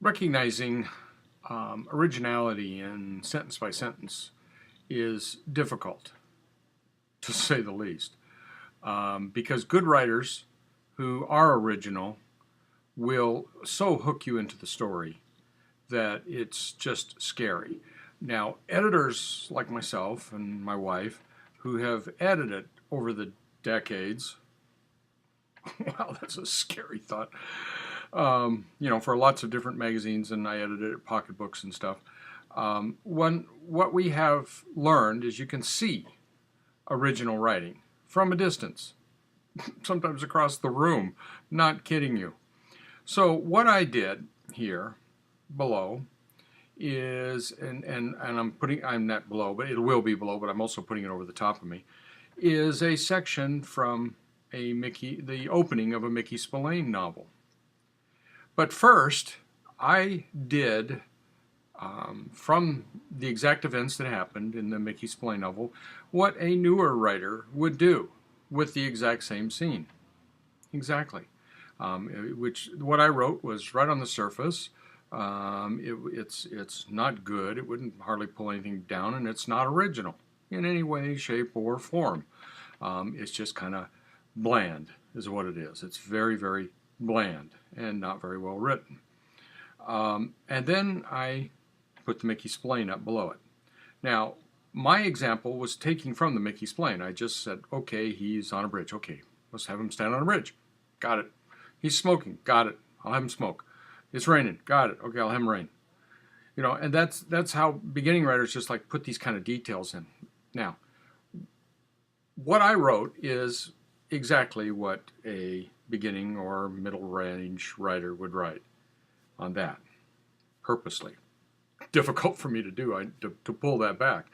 Recognizing originality in sentence by sentence is difficult, to say the least, because good writers who are original will so hook you into the story that it's just scary. Now, editors like myself and my wife who have edited over the decades, wow, that's a scary thought. For lots of different magazines, and I edited pocketbooks and stuff. What we have learned is you can see original writing from a distance, sometimes across the room. Not kidding you. So what I did here below is, and I'm not below, but it will be below, but I'm also putting it over the top of me, is a section from the opening of a Mickey Spillane novel. But first, I did, from the exact events that happened in the Mickey Spillane novel, what a newer writer would do with the exact same scene. Exactly. Which what I wrote was right on the surface. It's not good. It wouldn't hardly pull anything down, and it's not original in any way, shape, or form. It's just kind of bland, is what it is. It's very, very bland and not very well written. And then I put the Mickey Spillane up below it. Now, my example was taking from the Mickey Spillane. I just said, okay, he's on a bridge. Okay, let's have him stand on a bridge. Got it. He's smoking. Got it. I'll have him smoke. It's raining. Got it. Okay, I'll have him rain. And that's how beginning writers just like put these kind of details in. Now, what I wrote is exactly what a beginning or middle range writer would write on that, purposely. Difficult for me to do, to pull that back.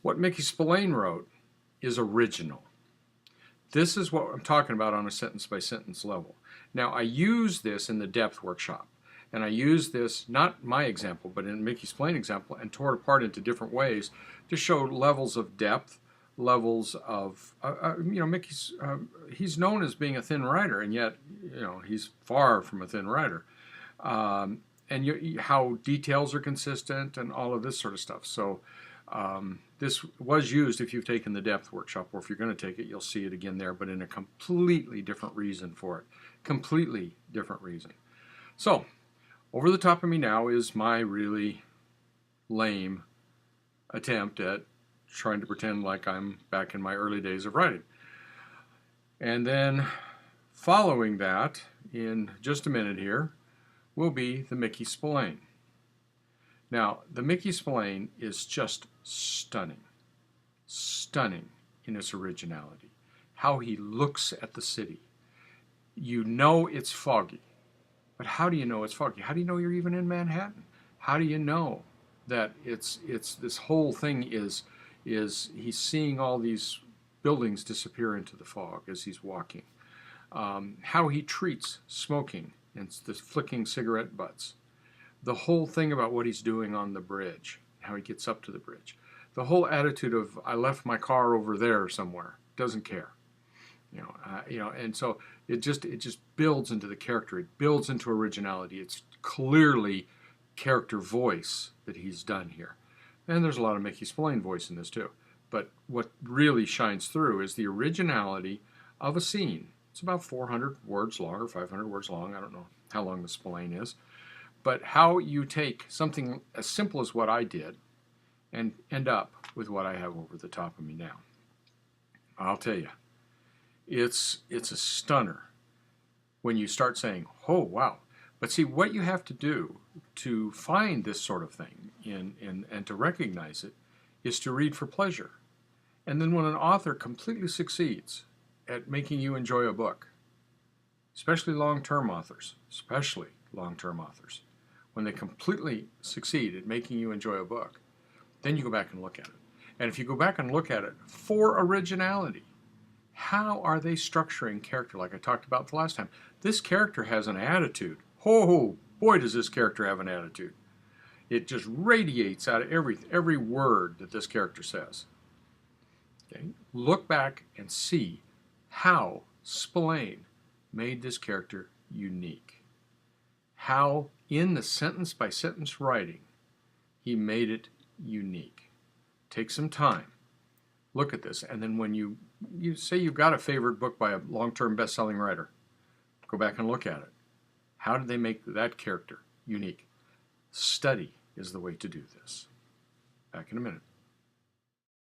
What Mickey Spillane wrote is original. This is what I'm talking about on a sentence by sentence level. Now, I use this in the depth workshop, and I use this, not my example, but in Mickey Spillane example, and tore it apart into different ways to show levels of depth, levels of, Mickey's, he's known as being a thin writer, and yet, he's far from a thin writer. And how details are consistent and all of this sort of stuff. So this was used if you've taken the depth workshop, or if you're going to take it, you'll see it again there, but in a completely different reason for it. Completely different reason. So over the top of me now is my really lame attempt at trying to pretend like I'm back in my early days of writing. And then following that, in just a minute here, will be the Mickey Spillane. Now, the Mickey Spillane is just stunning. Stunning in its originality. How he looks at the city. You know it's foggy. But how do you know it's foggy? How do you know you're even in Manhattan? How do you know that it's this whole thing is he's seeing all these buildings disappear into the fog as he's walking? How he treats smoking and the flicking cigarette butts. The whole thing about what he's doing on the bridge, how he gets up to the bridge. The whole attitude of, I left my car over there somewhere, doesn't care. And so it just builds into the character. It builds into originality. It's clearly character voice that he's done here. And there's a lot of Mickey Spillane voice in this too. But what really shines through is the originality of a scene. It's about 400 words long or 500 words long. I don't know how long the Spillane is. But how you take something as simple as what I did and end up with what I have over the top of me now. I'll tell you, it's a stunner when you start saying, oh, wow. But see, what you have to do to find this sort of thing and to recognize it is to read for pleasure. And then when an author completely succeeds at making you enjoy a book, especially long-term authors, when they completely succeed at making you enjoy a book, then you go back and look at it. And if you go back and look at it for originality, how are they structuring character like I talked about the last time? This character has an attitude. Oh, boy, does this character have an attitude. It just radiates out of every word that this character says. Okay? Look back and see how Spillane made this character unique. How in the sentence by sentence writing, he made it unique. Take some time. Look at this. And then when you say you've got a favorite book by a long-term best-selling writer, go back and look at it. How did they make that character unique? Study is the way to do this. Back in a minute.